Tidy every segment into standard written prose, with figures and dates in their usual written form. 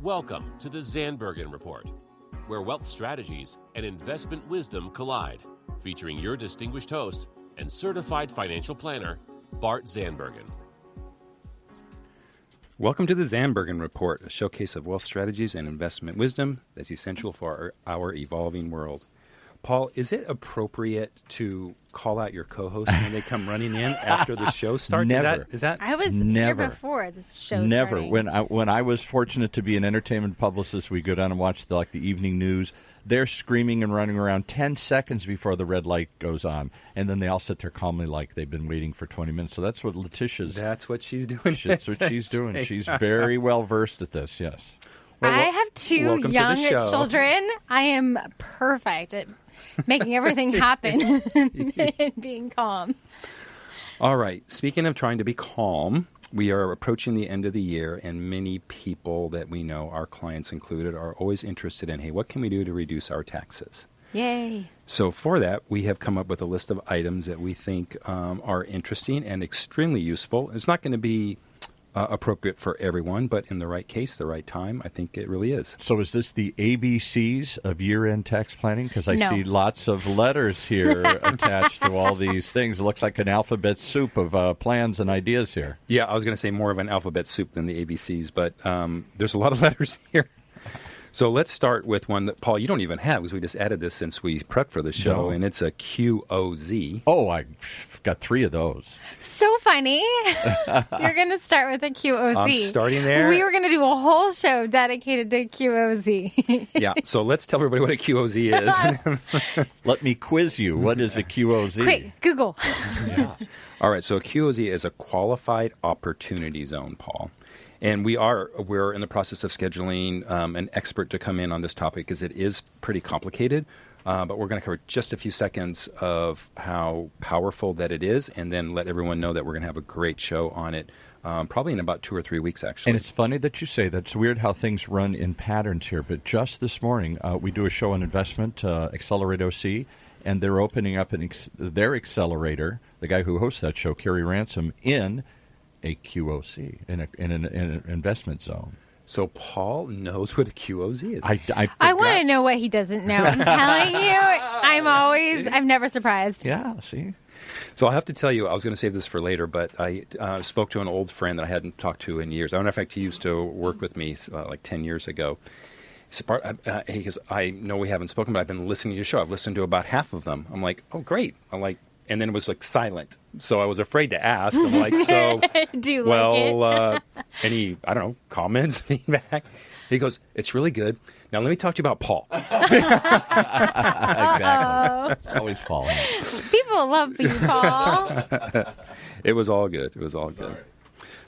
Welcome to the Zandbergen Report, where wealth strategies and investment wisdom collide, featuring your distinguished host and certified financial planner, Bart Zandbergen. Welcome to the Zandbergen Report, a showcase of wealth strategies and investment wisdom that's essential for our evolving world. Paul, is it appropriate to call out your co-hosts when they come running in after the show starts? Never. Is that? I was here before this show Never. starting. When I was fortunate to be an entertainment publicist, we go down and watch the evening news. They're screaming and running around 10 seconds before the red light goes on, and then they all sit there calmly like they've been waiting for 20 minutes. So that's what Letitia's. That's what she's doing. That's what she's doing. She's very well versed at this. Yes. Well, I have two young children. I am perfect at making everything happen and being calm. All right. Speaking of trying to be calm, we are approaching the end of the year, and many people that we know, our clients included, are always interested in, hey, what can we do to reduce our taxes? Yay. So for that, we have come up with a list of items that we think are interesting and extremely useful. It's not going to be appropriate for everyone, but in the right case, the right time, I think it really is. So is this the ABCs of year-end tax planning? Because I No. see lots of letters here attached to all these things. It looks like an alphabet soup of plans and ideas here. Yeah, I was going to say more of an alphabet soup than the ABCs, but there's a lot of letters here. So let's start with one that, Paul, you don't even have, because we just added this since we prepped for the show, and it's a QOZ. Oh, I got 3 of those. So funny. You're going to start with a QOZ. I'm starting there. We were going to do a whole show dedicated to QOZ. Yeah, so let's tell everybody what a QOZ is. Let me quiz you. What is a QOZ? Quick, Google. Yeah. All right, so a QOZ is a Qualified Opportunity Zone, Paul. And we're in the process of scheduling an expert to come in on this topic because it is pretty complicated. But we're going to cover just a few seconds of how powerful that it is, and then let everyone know that we're going to have a great show on it, probably in about 2 or 3 weeks, actually. And it's funny that you say that. It's weird how things run in patterns here. But just this morning, we do a show on investment, Accelerate OC, and they're opening up their accelerator, the guy who hosts that show, Kerry Ransom, in a QOC, in an investment zone. So Paul knows what a QOZ is. I want to know what he doesn't know. I'm telling you, I'm never surprised. Yeah, see? So I'll have to tell you, I was going to save this for later, but I spoke to an old friend that I hadn't talked to in years. I don't know, in fact, he used to work with me like 10 years ago. He said, Bart, he goes, I know we haven't spoken, but I've been listening to your show. I've listened to about half of them. I'm like, oh, great. I'm like, and then it was like silent. So I was afraid to ask. I'm like, so, Do you like it? Any, I don't know, comments, feedback? He goes, it's really good. Now let me talk to you about Paul. Exactly. Always Paul. People love you, Paul. It was all good. It was all good.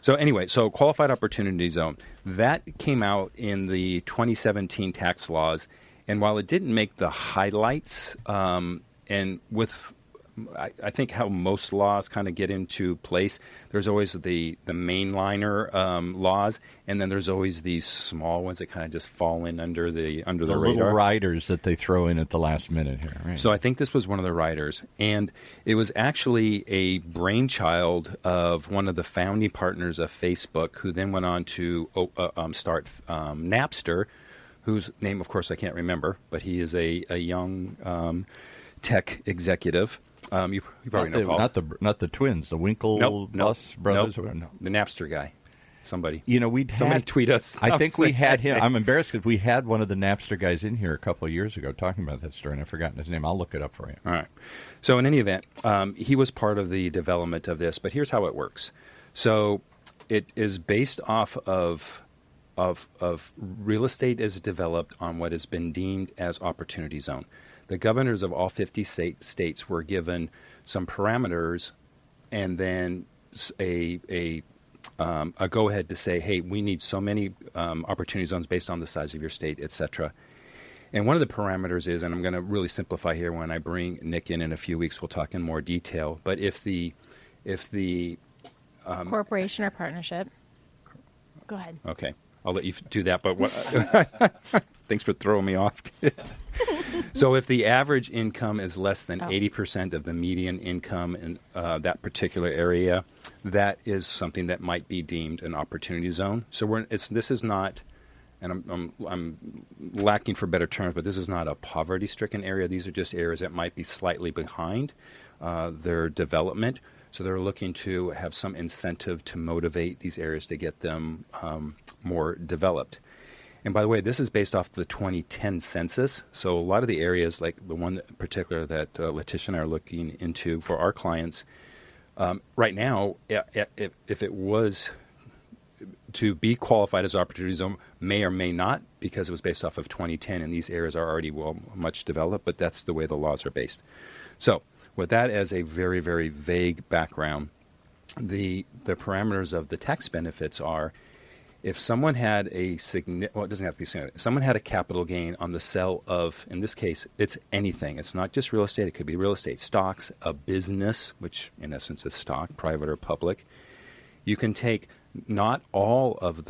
So anyway, so Qualified Opportunity Zone, that came out in the 2017 tax laws. And while it didn't make the highlights, and with I think how most laws kind of get into place, there's always the mainliner laws, and then there's always these small ones that kind of just fall in under the radar. Little riders that they throw in at the last minute here. Right? So I think this was one of the riders, and it was actually a brainchild of one of the founding partners of Facebook, who then went on to start Napster, whose name, of course, I can't remember, but he is a young tech executive. You probably know Paul. Not the twins, the Winklevoss brothers. No, the Napster guy. Somebody. Somebody tweet us. I think we had him. I'm embarrassed because we had one of the Napster guys in here a couple of years ago talking about that story, and I've forgotten his name. I'll look it up for you. All right. So in any event, he was part of the development of this, but here's how it works. So it is based off of real estate is developed on what has been deemed as opportunity zone. The governors of all 50 states were given some parameters, and then a go-ahead to say, hey, we need so many opportunity zones based on the size of your state, et cetera. And one of the parameters is, and I'm going to really simplify here, when I bring Nick in a few weeks, we'll talk in more detail, but if the corporation or partnership. Go ahead. Okay. I'll let you do that, but what? Thanks for throwing me off. So if the average income is less than 80% of the median income in that particular area, that is something that might be deemed an opportunity zone. So this is not and I'm lacking for better terms, but this is not a poverty-stricken area. These are just areas that might be slightly behind their development. So they're looking to have some incentive to motivate these areas to get them more developed. And by the way, this is based off the 2010 census. So a lot of the areas, like the one in particular that Letitia and I are looking into for our clients, right now, if it was to be qualified as opportunity zone, may or may not, because it was based off of 2010, and these areas are already much developed, but that's the way the laws are based. So with that as a very, very vague background, the parameters of the tax benefits are, if someone had it doesn't have to be significant. If someone had a capital gain on the sale of, in this case, it's anything. It's not just real estate. It could be real estate, stocks, a business, which in essence is stock, private or public. You can take not all of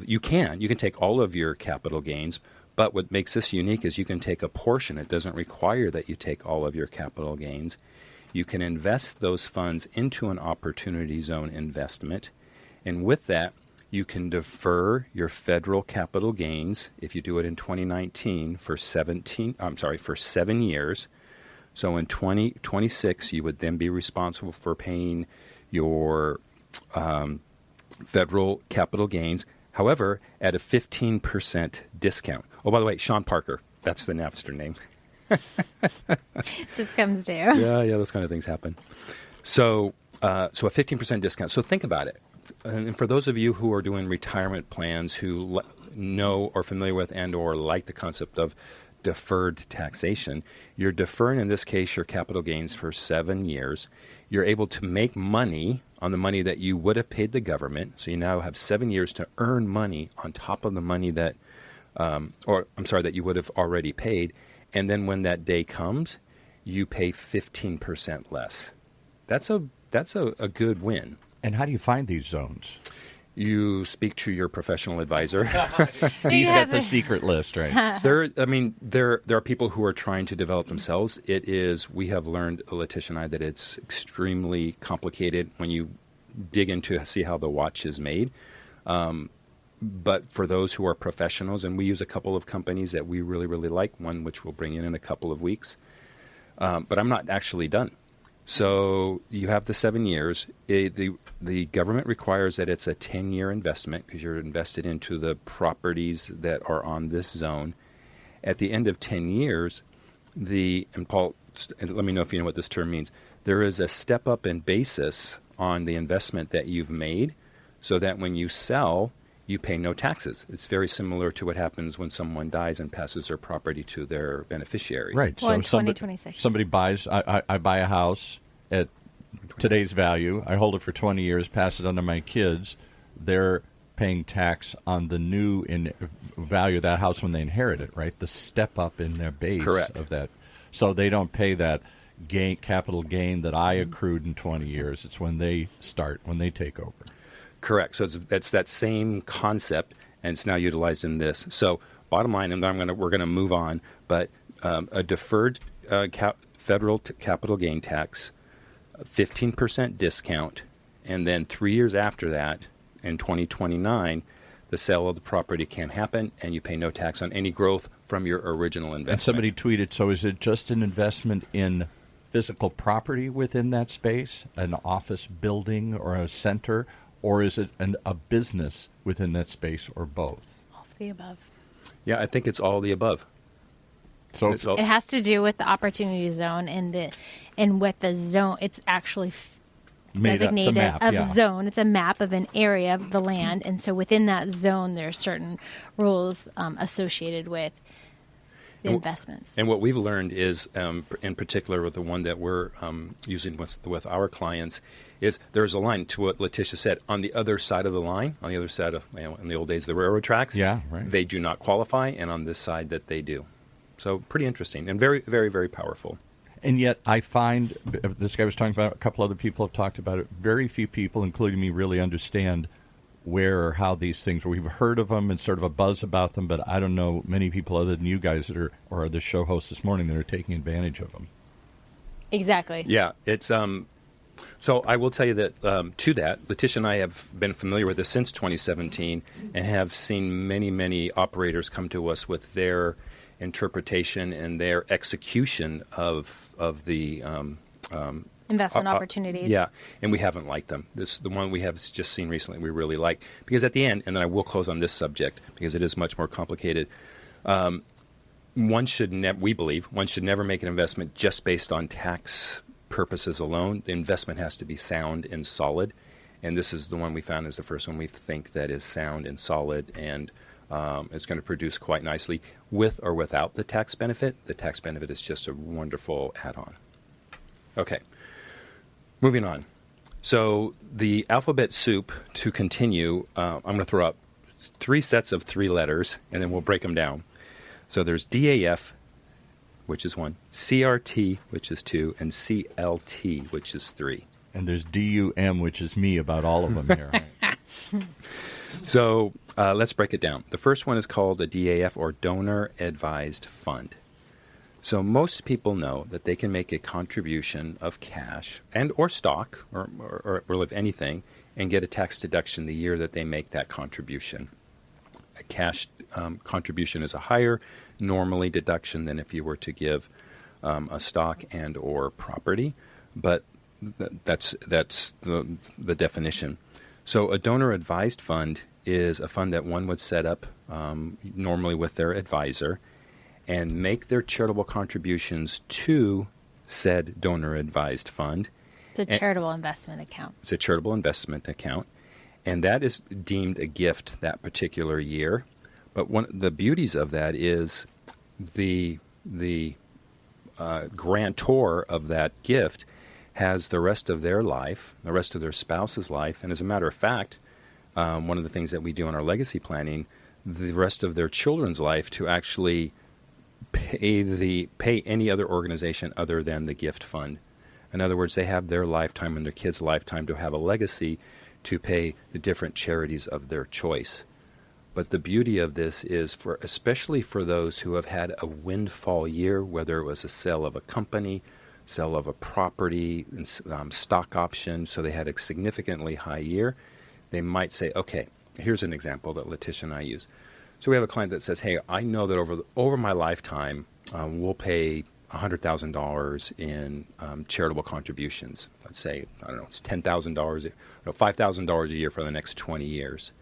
you can take all of your capital gains, but what makes this unique is you can take a portion. It doesn't require that you take all of your capital gains. You can invest those funds into an opportunity zone investment, and with that, you can defer your federal capital gains if you do it in 2019 for 7 years. So in 2026, you would then be responsible for paying your federal capital gains, however, at a 15% discount. Oh, by the way, Sean Parker, that's the Napster name. Just comes due. Yeah, those kind of things happen. So a 15% discount. So think about it. And for those of you who are doing retirement plans who know or familiar with and or like the concept of deferred taxation, you're deferring, in this case, your capital gains for 7 years. You're able to make money on the money that you would have paid the government. So you now have 7 years to earn money on top of the money that you would have already paid. And then when that day comes, you pay 15% less. That's a good win. And how do you find these zones? You speak to your professional advisor. He's got the secret list, right? There are people who are trying to develop themselves. We have learned, Letitia and I, that it's extremely complicated when you dig into see how the watch is made. But for those who are professionals, and we use a couple of companies that we really, really like, one which we'll bring in a couple of weeks. But I'm not actually done. So you have the 7 years. The government requires that it's a 10-year investment because you're invested into the properties that are on this zone. At the end of 10 years, and Paul, let me know if you know what this term means, there is a step up in basis on the investment that you've made so that when you sell, you pay no taxes. It's very similar to what happens when someone dies and passes their property to their beneficiaries. Right. Well, so in 2026. Somebody buys, I buy a house at today's value. I hold it for 20 years, pass it on to my kids. They're paying tax on the new value of that house when they inherit it, right? The step up in their base. Correct. Of that. So they don't pay that capital gain that I accrued in 20 years. It's when they take over. Correct. So it's that same concept, and it's now utilized in this. So bottom line, and we're going to move on, but a deferred federal capital gain tax, 15% discount, and then 3 years after that, in 2029, the sale of the property can happen, and you pay no tax on any growth from your original investment. And somebody tweeted, so is it just an investment in physical property within that space, an office building or a center, or is it a business within that space, or both? All of the above. Yeah, I think it's all the above. So it has to do with the opportunity zone and with the zone. It's actually designated zone. It's a map of an area of the land, and so within that zone, there are certain rules associated with the investments. And what we've learned is, in particular with the one that we're using with our clients, is there's a line, to what Letitia said, on the other side of the line, on the other side of, in the old days, the railroad tracks, they do not qualify, and on this side that they do. So pretty interesting and very, very, very powerful. And yet I find, this guy was talking about, a couple other people have talked about it, very few people, including me, really understand where or how these things are. We've heard of them and sort of a buzz about them, but I don't know many people other than you guys that are, or the show hosts this morning, that are taking advantage of them. Exactly. Yeah, it's So I will tell you that to that, Letitia and I have been familiar with this since 2017 and have seen many, many operators come to us with their interpretation and their execution of the investment opportunities. Yeah, and we haven't liked them. The one we have just seen recently we really like. Because at the end, and then I will close on this subject because it is much more complicated, we believe one should never make an investment just based on tax purposes alone. The investment has to be sound and solid. And this is the one we found is the first one we think that is sound and solid and it's going to produce quite nicely with or without the tax benefit. The tax benefit is just a wonderful add-on. Okay. Moving on. So the alphabet soup, to continue, I'm going to throw up 3 sets of 3 letters, and then we'll break them down. So there's DAF, which is 1, CRT, which is 2, and CLT, which is 3. And there's DUM, which is me about all of them here. So let's break it down. The first one is called a DAF, or Donor Advised Fund. So most people know that they can make a contribution of cash and or stock or of anything and get a tax deduction the year that they make that contribution. A cash contribution is a higher normally deduction than if you were to give a stock and or property, but that's the definition. So a donor advised fund is a fund that one would set up normally with their advisor and make their charitable contributions to said donor advised fund. It's a charitable investment account. It's a charitable investment account. And that is deemed a gift that particular year. But one of the beauties of that is the grantor of that gift has the rest of their life, the rest of their spouse's life. And as a matter of fact, one of the things that we do in our legacy planning, the rest of their children's life to actually pay any other organization other than the gift fund. In other words, they have their lifetime and their kids' lifetime to have a legacy to pay the different charities of their choice. But the beauty of this is, especially for those who have had a windfall year, whether it was a sale of a company, sale of a property, stock option, so they had a significantly high year, they might say, okay, here's an example that Letitia and I use. So we have a client that says, hey, I know that over my lifetime, we'll pay $100,000 in charitable contributions. Let's say, I don't know, it's $10,000, $5,000 a year for the next 20 years.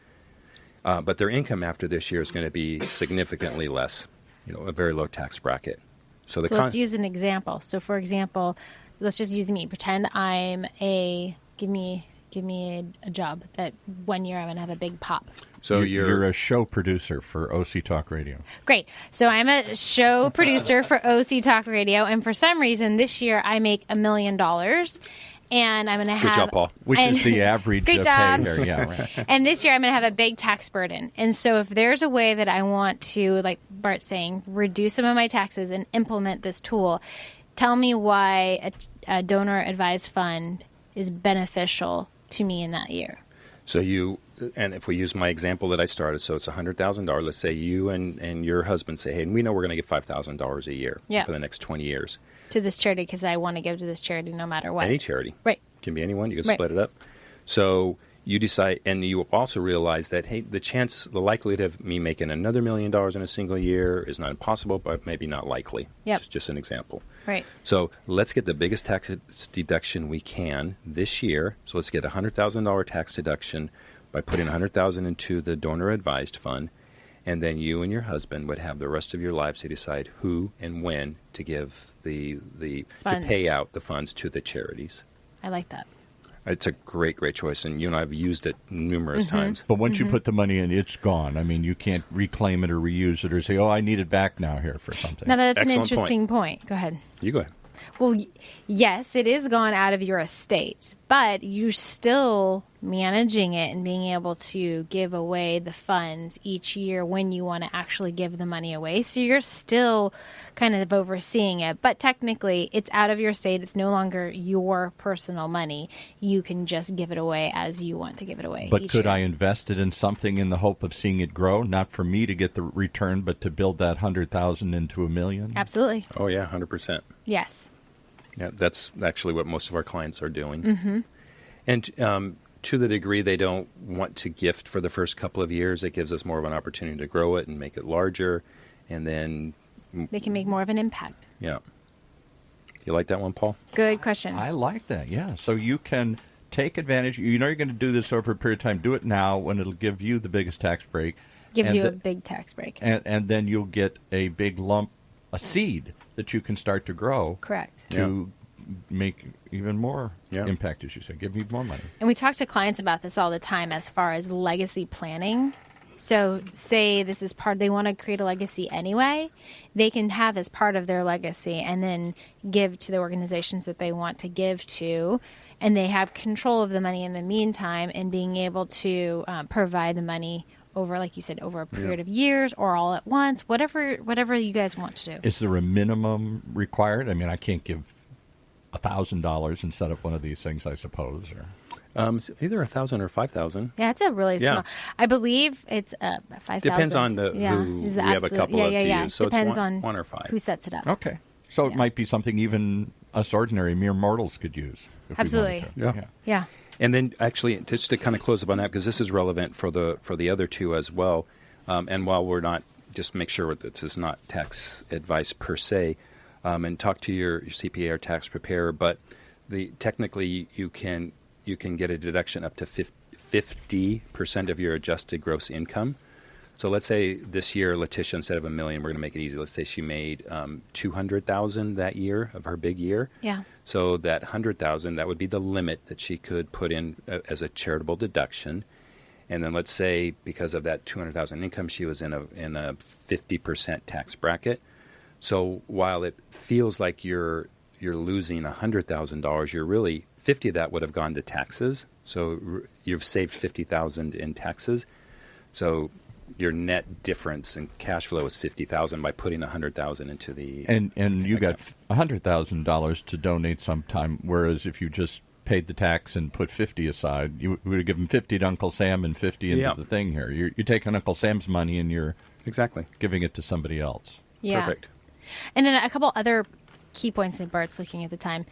But their income after this year is going to be significantly less, a very low tax bracket. So let's use an example. So for example, let's just use me. Pretend I'm give me a job that 1 year I'm going to have a big pop. So you're a show producer for OC Talk Radio. Great. So I'm a show producer for OC Talk Radio, and for some reason this year I make $1 million, and I'm going to have... Good job, Paul. Which is the average pay here. Yeah, right. And this year I'm going to have a big tax burden. And so if there's a way that I want to, like Bart's saying, reduce some of my taxes and implement this tool, tell me why a donor advised fund is beneficial to me in that year. So and if we use my example that I started, so it's $100,000. Let's say you and your husband say, hey, we know we're going to get $5,000 a year for the next 20 years. To this charity, because I want to give to this charity no matter what. Any charity. Right. Can be anyone. You can split it up. So you decide, and you also realize that, hey, the likelihood of me making another $1 million in a single year is not impossible, but maybe not likely. Yep. Just an example. Right. So let's get the biggest tax deduction we can this year. So let's get a $100,000 tax deduction by putting $100,000 into the donor advised fund, and then you and your husband would have the rest of your lives to decide who and when to give to pay out the funds to the charities. I like that. It's a great, great choice, and you and I have used it numerous times. But once you put the money in, it's gone. I mean, you can't reclaim it or reuse it or say, oh, I need it back now here for something. Now, that's Excellent an interesting point. Go ahead. You go ahead. Well, yes, it is gone out of your estate, but you're still managing it and being able to give away the funds each year when you want to actually give the money away. So you're still kind of overseeing it, but technically it's out of your estate. It's no longer your personal money. You can just give it away as you want to give it away. But could year. I invest it in something in the hope of seeing it grow? Not for me to get the return, but to build that $100,000 into $1 million? Absolutely. Oh, yeah, 100%. Yes. Yeah, that's actually what most of our clients are doing. Mm-hmm. And to the degree they don't want to gift for the first couple of years, it gives us more of an opportunity to grow it and make it larger, and then they can make more of an impact. Yeah. You like that one, Paul? Good question. I like that, yeah. So you can take advantage. You know you're going to do this over a period of time. Do it now when it'll give you the biggest tax break. Gives you a big tax break. And then you'll get a big lump, a seed that you can start to grow. Correct. To make even more impact, as you say. Give me more money. And we talk to clients about this all the time as far as legacy planning. So say this is they want to create a legacy anyway, they can have as part of their legacy and then give to the organizations that they want to give to, and they have control of the money in the meantime and being able to provide the money over, like you said, over a period of years or all at once, whatever you guys want to do. Is there a minimum required? I mean, I can't give $1,000 and set up one of these things, I suppose, or... either 1,000 or 5,000. Yeah, it's a really small. I believe it's 5,000. Depends on who we have a couple of to use. So depends it's on one or five. who sets it up. Okay, so it might be something even us ordinary mere mortals could use. If Absolutely. We wanted to. Yeah. And then actually, just to kind of close up on that, because this is relevant for the other two as well. And while we're not, just make sure that this is not tax advice per se, and talk to your CPA or tax preparer. But technically you can get a deduction up to 50% of your adjusted gross income. So let's say this year, Letitia, instead of $1 million, we're going to make it easy. Let's say she made $200,000 that year of her big year. Yeah. So that $100,000, that would be the limit that she could put in as a charitable deduction. And then let's say because of that $200,000 income, she was in a 50% tax bracket. So while it feels like you're losing $100,000, you're really 50 of that would have gone to taxes. So you've saved $50,000 in taxes. So your net difference in cash flow is $50,000 by putting $100,000 into the and you account. Got $100,000 to donate sometime. Whereas if you just paid the tax and put 50 aside, you would have given 50 to Uncle Sam and 50 into the thing here. You're taking Uncle Sam's money and you're giving it to somebody else. Yeah. Perfect. And then a couple other key points that Bart's looking at the time.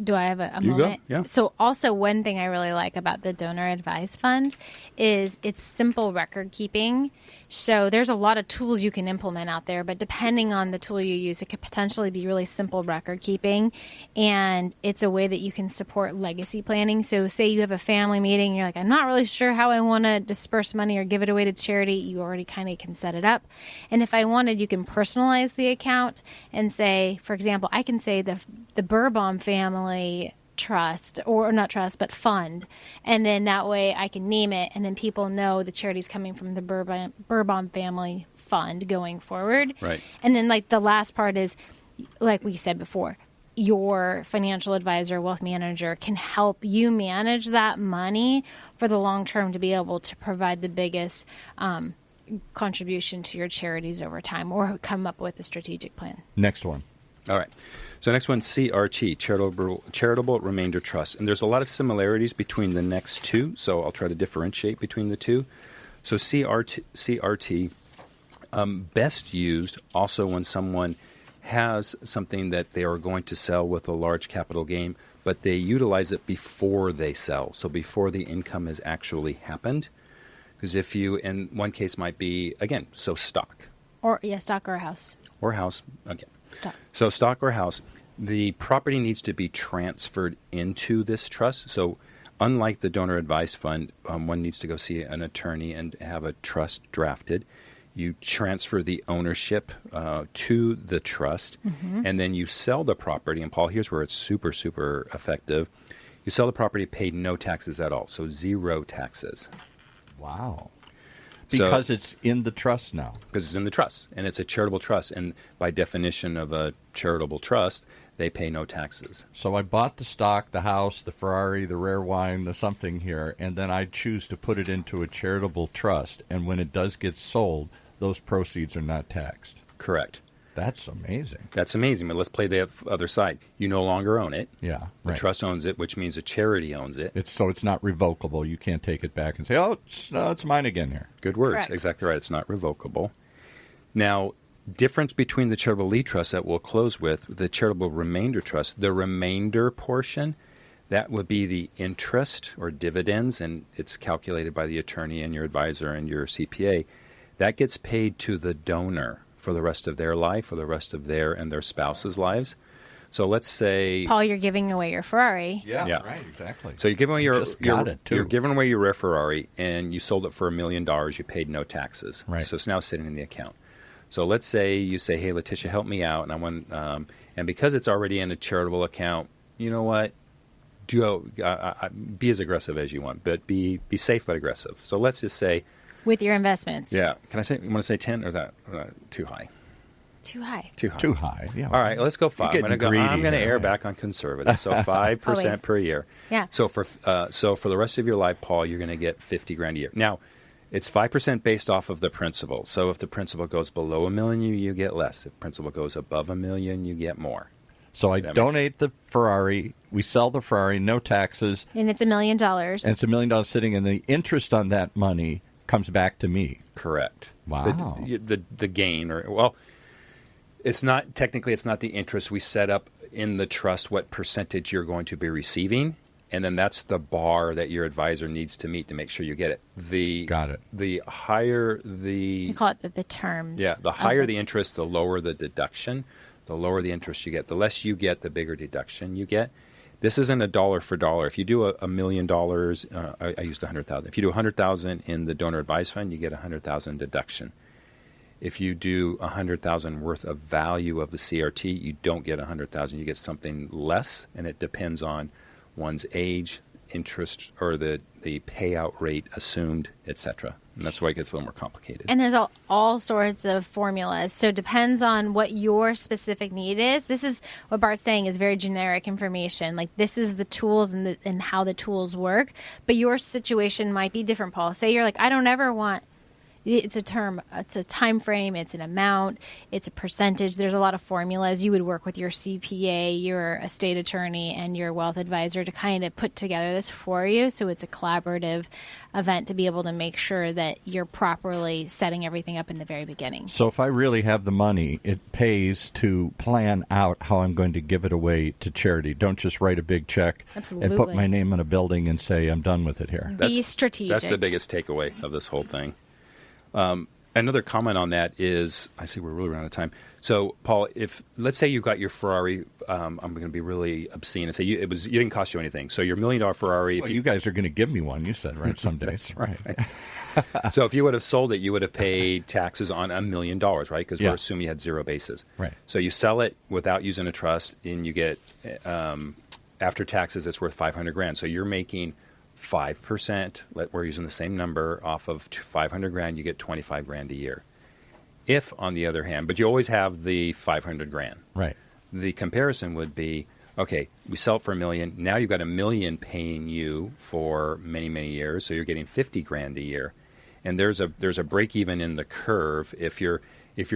Do I have a moment? Go. Yeah. So also one thing I really like about the Donor Advised Fund is it's simple record keeping. So there's a lot of tools you can implement out there, but depending on the tool you use, it could potentially be really simple record keeping. And it's a way that you can support legacy planning. So say you have a family meeting, and you're like, I'm not really sure how I want to disperse money or give it away to charity. You already kind of can set it up. And if I wanted, you can personalize the account and say, for example, I can say the Burbaum family trust, or not trust, but fund. And then that way I can name it, and then people know the charity's coming from the Burbaum family fund going forward. Right. And then like the last part is, like we said before, your financial advisor, wealth manager can help you manage that money for the long term to be able to provide the biggest contribution to your charities over time, or come up with a strategic plan. Next one. All right. So next one, CRT, Charitable Remainder Trust. And there's a lot of similarities between the next two, so I'll try to differentiate between the two. So CRT best used also when someone has something that they are going to sell with a large capital gain, but they utilize it before they sell, so before the income has actually happened. Because if you, in one case might be, again, so stock. Stock or a house. Or house, okay. Stock. So stock or house, the property needs to be transferred into this trust. So unlike the donor advised fund, one needs to go see an attorney and have a trust drafted. You transfer the ownership to the trust, and then you sell the property. And Paul, here's where it's super, super effective. You sell the property, paid no taxes at all, so zero taxes. Wow. Because it's in the trust now. Because it's in the trust, and it's a charitable trust. And by definition of a charitable trust, they pay no taxes. So I bought the stock, the house, the Ferrari, the rare wine, the something here, and then I choose to put it into a charitable trust. And when it does get sold, those proceeds are not taxed. Correct. That's amazing. That's amazing, but let's play the other side. You no longer own it. Yeah, The trust owns it, which means a charity owns it. It's not revocable. You can't take it back and say, it's mine again here. Good words. Correct. Exactly right. It's not revocable. Now, difference between the charitable lead trust that we'll close with, the charitable remainder trust, the remainder portion, that would be the interest or dividends, and it's calculated by the attorney and your advisor and your CPA. That gets paid to the donor for the rest of their life, for the rest of their and their spouse's lives. So let's say, Paul, you're giving away your Ferrari. Yeah. Right, exactly. So you're giving away you're giving away your Ferrari, and you sold it for $1 million. You paid no taxes. Right. So it's now sitting in the account. So let's say you say, "Hey, Letitia, help me out," and I want, and because it's already in a charitable account, you know what? Be as aggressive as you want, but be safe but aggressive. So let's just say, with your investments. Yeah. Can I say? You want to say 10, or is that too high? Too high. Too high. Yeah. All right, let's go 5. I'm going to err back on conservative. So 5% per year. Yeah. So for the rest of your life, Paul, you're going to get $50,000 a year. Now, it's 5% based off of the principal. So if the principal goes below $1 million, you get less. If the principal goes above $1 million, you get more. So I donate the Ferrari. We sell the Ferrari, no taxes, and it's $1 million. And it's $1 million sitting, and the interest on that money comes back to me. Correct. Wow. The gain, it's not technically. It's not the interest. We set up in the trust what percentage you're going to be receiving, and then that's the bar that your advisor needs to meet to make sure you get it. Got it. The higher the we call it the terms. Yeah, the higher the interest, the lower the deduction. The lower the interest you get, the less you get, the bigger deduction you get. This isn't a dollar for dollar. If you do $1 million, I used 100,000. If you do 100,000 in the donor advised fund, you get 100,000 deduction. If you do 100,000 worth of value of the CRT, you don't get 100,000. You get something less, and it depends on one's age, interest, or the payout rate assumed, etc. And that's why it gets a little more complicated. And there's all sorts of formulas. So it depends on what your specific need is. This is what Bart's saying is very generic information. Like this is the tools and how the tools work. But your situation might be different, Paul. Say you're like, I don't ever want... It's a term, it's a time frame, it's an amount, it's a percentage. There's a lot of formulas. You would work with your CPA, your estate attorney, and your wealth advisor to kind of put together this for you. So it's a collaborative event to be able to make sure that you're properly setting everything up in the very beginning. So if I really have the money, it pays to plan out how I'm going to give it away to charity. Don't just write a big check and put my name in a building and say, I'm done with it here. Be strategic. That's the biggest takeaway of this whole thing. Another comment on that is, I see we're really running out of time. So, Paul, if let's say you got your Ferrari, I'm going to be really obscene and say you didn't cost you anything. So your $1 million Ferrari. Well, you guys are going to give me one. You said right someday. That's right. So if you would have sold it, you would have paid taxes on $1 million, right? Because we're assuming you had zero basis. Right. So you sell it without using a trust, and you get after taxes, it's worth $500,000. So you're making 5%, we're using the same number, off of $500,000, you get $25,000 a year. If, on the other hand, but you always have the $500,000. Right. The comparison would be, okay, we sell it for $1 million. Now you've got $1 million paying you for many, many years, so you're getting $50,000 a year. And there's a break even in the curve. If you're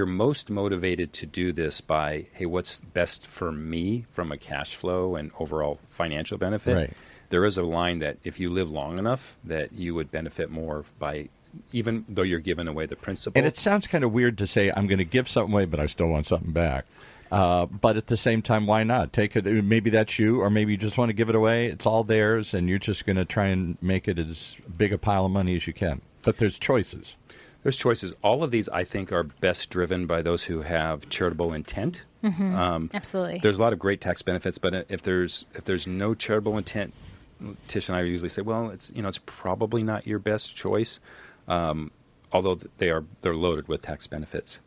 most motivated to do this by, hey, what's best for me from a cash flow and overall financial benefit? Right. There is a line that if you live long enough that you would benefit more by, even though you're giving away the principal. And it sounds kind of weird to say I'm going to give something away, but I still want something back. But at the same time, why not? Take it. Maybe that's you, or maybe you just want to give it away. It's all theirs, and you're just going to try and make it as big a pile of money as you can. But there's choices. There's choices. All of these, I think, are best driven by those who have charitable intent. Mm-hmm. Absolutely. There's a lot of great tax benefits, but if there's no charitable intent, Tish and I usually say, well, it's probably not your best choice, although they're loaded with tax benefits.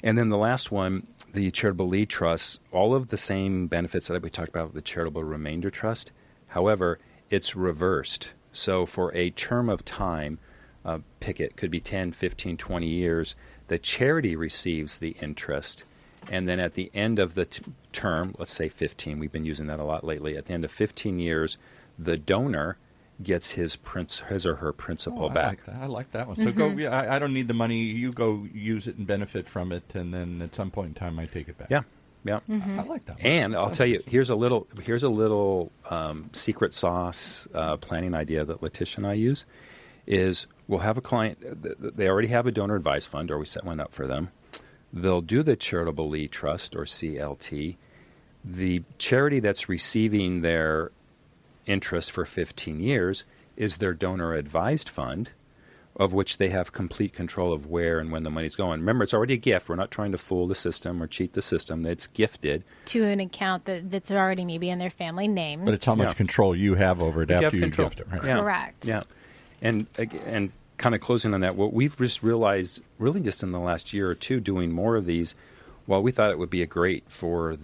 And then the last one, the charitable lead trust, all of the same benefits that we talked about with the charitable remainder trust. However, it's reversed. So for a term of time, pick it, could be 10, 15, 20 years, the charity receives the interest. And then at the end of the term, let's say 15, we've been using that a lot lately, at the end of 15 years, the donor gets his or her principal back. I like that one. So go. I don't need the money. You go use it and benefit from it, and then at some point in time, I take it back. Yeah. I like that one. And I'll tell you, here's a little secret sauce planning idea that Letitia and I use. Is we'll have a client. They already have a donor advised fund, or we set one up for them. they'll do the Charitable Lead Trust, or CLT. The charity that's receiving their interest for 15 years is their donor-advised fund, of which they have complete control of where and when the money's going. Remember, it's already a gift. We're not trying to fool the system or cheat the system. It's gifted. To an account that's already maybe in their family name. But it's how much control you have over it after you gift it. Right? Yeah. Correct. Yeah. And kind of closing on that, what we've just realized, really just in the last year or two, doing more of these, while we thought it would be great for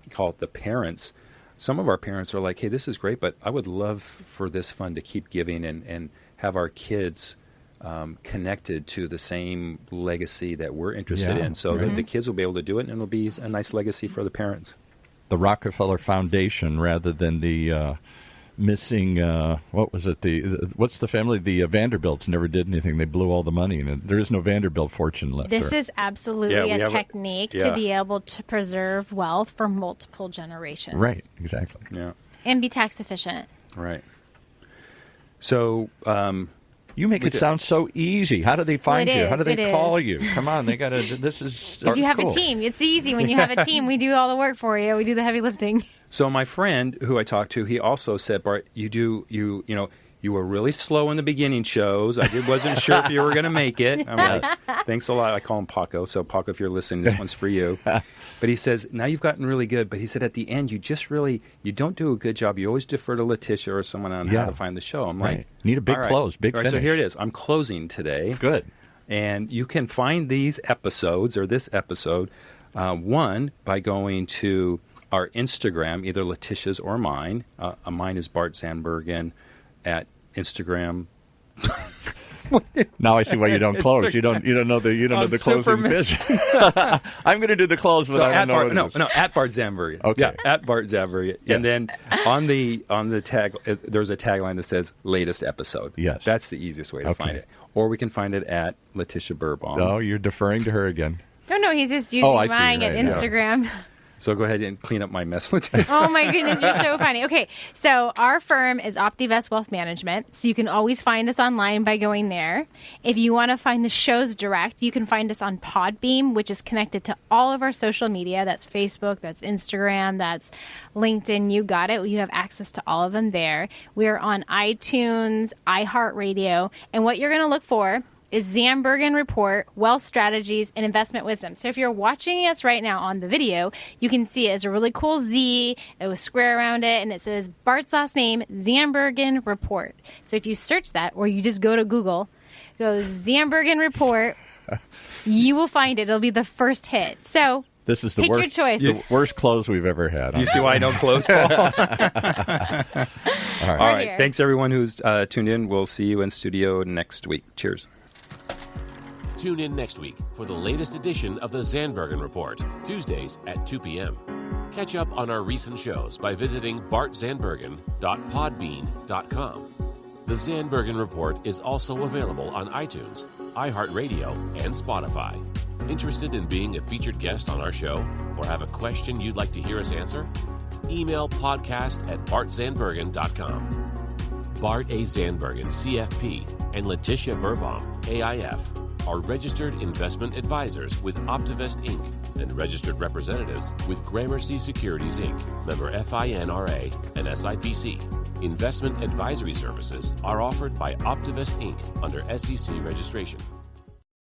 call it the parents, some of our parents are like, hey, this is great, but I would love for this fund to keep giving and have our kids connected to the same legacy that we're interested in, so that the kids will be able to do it, and it'll be a nice legacy for the parents. The Rockefeller Foundation, rather than the missing, what was it? What's the family? The Vanderbilts never did anything. They blew all the money, and there is no Vanderbilt fortune left. This is absolutely a technique to be able to preserve wealth for multiple generations. Right, exactly. Yeah. And be tax efficient. Right. So, you make it sound so easy. How do they find you? How do they call you? Come on, they got to. This is because you have a team. It's easy when you have a team. We do all the work for you. We do the heavy lifting. So my friend who I talked to, he also said, Bart, you were really slow in the beginning shows. I wasn't sure if you were going to make it. I'm like, thanks a lot. I call him Paco. So Paco, if you're listening, this one's for you. But he says, now you've gotten really good. But he said at the end, you don't do a good job. You always defer to Letitia or someone on how to find the show. I'm like, need a big close, big finish. So here it is. I'm closing today. Good. And you can find these episodes or this episode, one, by going to our Instagram, either Letitia's or mine. Mine is Bart Zandbergen at Instagram. Now I see why you don't close. You don't know the closing pitch. I'm going to do the close, but I don't know what it is. No, at Bart Zandbergen. Okay. Yeah, at Bart Zandbergen. Yes. And then on the tag, there's a tagline that says latest episode. Yes. That's the easiest way to find it. Or we can find it at Letitia Burbaum. Oh, you're deferring to her again. No, he's just using mine at Instagram. Yeah. So go ahead and clean up my mess with it. Oh, my goodness. You're so funny. Okay. So our firm is OptiVest Wealth Management. So you can always find us online by going there. If you want to find the shows direct, you can find us on Podbeam, which is connected to all of our social media. That's Facebook, that's Instagram, that's LinkedIn. You got it. You have access to all of them there. We are on iTunes, iHeartRadio. And what you're going to look for is Zandbergen Report, Wealth Strategies, and Investment Wisdom. So if you're watching us right now on the video, you can see it as a really cool Z. It was square around it, and it says Bart's last name, Zandbergen Report. So if you search that, or you just go to Google, go Zandbergen Report, you will find it. It'll be the first hit. So this is the pick your choice. The worst close we've ever had. Do you see why I don't close, Paul? All right. Thanks, everyone who's tuned in. We'll see you in studio next week. Cheers. Tune in next week for the latest edition of the Zandbergen Report, Tuesdays at 2 p.m. Catch up on our recent shows by visiting bartzandbergen.podbean.com. The Zandbergen Report is also available on iTunes, iHeartRadio, and Spotify. Interested in being a featured guest on our show or have a question you'd like to hear us answer? Email podcast@bartzandbergen.com. Bart A. Zandbergen, CFP, and Letitia Burbaum, AIF, are registered investment advisors with OptiVest Inc. and registered representatives with Gramercy Securities Inc., member FINRA and SIPC. Investment advisory services are offered by OptiVest Inc. under SEC registration.